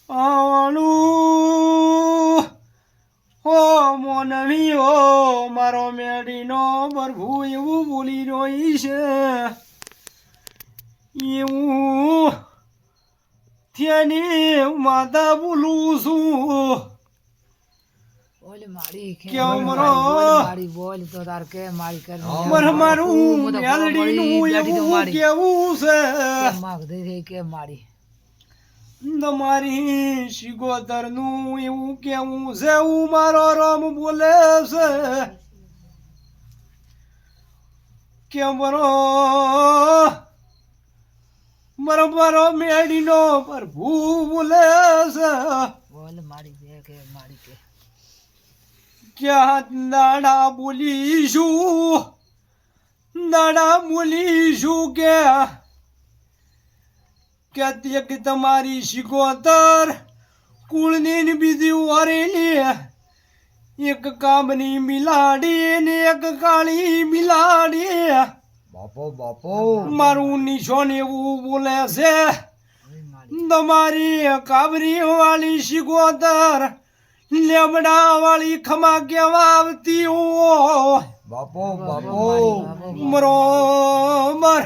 આણું હો મોનવી હો મારો મેડીનો પ્રભુ એવું બોલી રહી છે એવું ત્યાંની માતા બોલું છું ઓલે મારી કે મરો મારી બોલ તો તાર કે મારી કર મારું મેલડીનું એવું કેવું છે માગ દે કે મારી તમારી શિગોતરનું એવું કેવું છે હું મારો રામ બોલે છે કે મારો મેડીનો પ્રભુ બોલે છે બોલ મારી દે કે મારી કે ક્યાં દાડા બોલીશું કે તે તમારી શિકોતર કુળની બીજી વરેલી એક કામની મિલાડી ને એક કાળી મિલાડી બાપો મારું નિશાન એવું બોલે છે તમારી કાબરી વાળી શિકોતર લેમડા વાળી ખમા કેવા આવતી હો બાપો બરોબર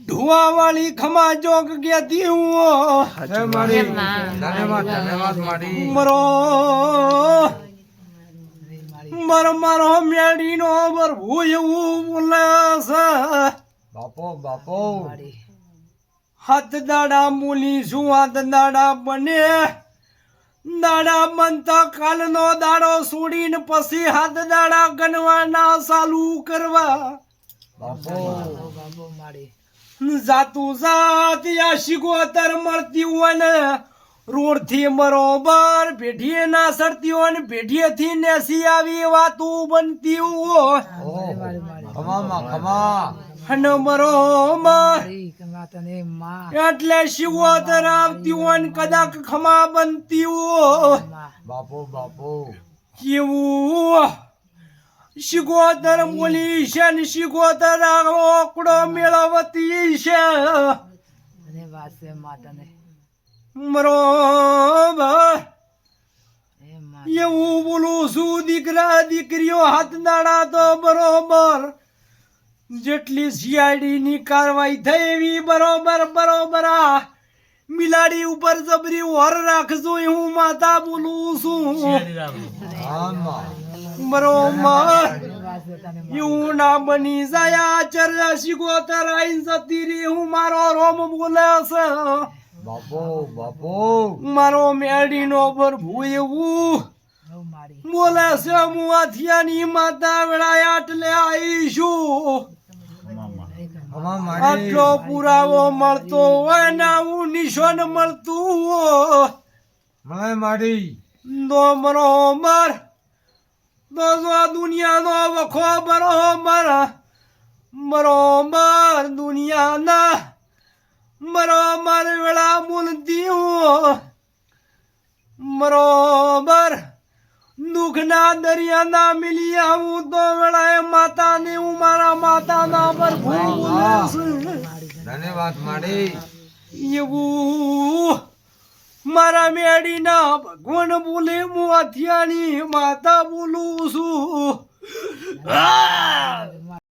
ધુઆ વાળી ખમા જોગ ગેતી હું ધન્યવાદ માડી મારો મેડીનો પ્રભુ એવું બોલે છે બાપો હાથ દાડા મૂલીશું હાથ દાડા બને દાડા બનતા કાલનો દાડો છોડીને પછી હાથ દાડા ગણવાના ચાલુ કરવા બાપો મારી જાતું જાતી આ શિગોતર મળતી હોય ને રોડ થી બરોબર પેઢીએ ના સરતી હોય ને પેઢીએ થી નેસી આવી વાતું બનતી હોય ખમા અને બરોબર તને માં એટલે શિગોતર આવતી હોય ને કદાચ ખમા બનતી હોય બાપો કેવું શિગોતર બોલી છે ને શિગોતર ઓકડો મેળવતી છે અને વાસે માતાને બરોબર એ માં એવું બોલું છું દીકરા દીકરીઓ હાથ દાડા તો બરોબર જેટલી સીઆઈડી ની કાર્યવાહી થઈ એવી બરોબર આ મિલાડી ઉપર જબરી ઓર રાખજો હું માતા બોલું છું બરોબર એવું ના બની જાય આચર્ય શિગોતર આઈ જતી રી હું મારો રોમ બોલે છે બાપો મારો મેડીનો પ્રભુ એવું મારી બોલે છે હું અથિયાની માતા વેળાએ આટલે આવીશું આટલો પુરાવો મળતો હોય ને હું નિશાન મળતું હોય માડી તો બરોબર તો જો દુનિયાનો વખો બરોબર દુનિયાના બરોબર વેળા મૂલતી હું બરોબર દુઃખના દરિયાના મિલી આવું તો વેળાએ માતાને હું મારા માતાના પર ધન્યવાદ માડી એવું મારા મેડીના ભગવાન બોલે હું અથિયાની માતા બોલું છું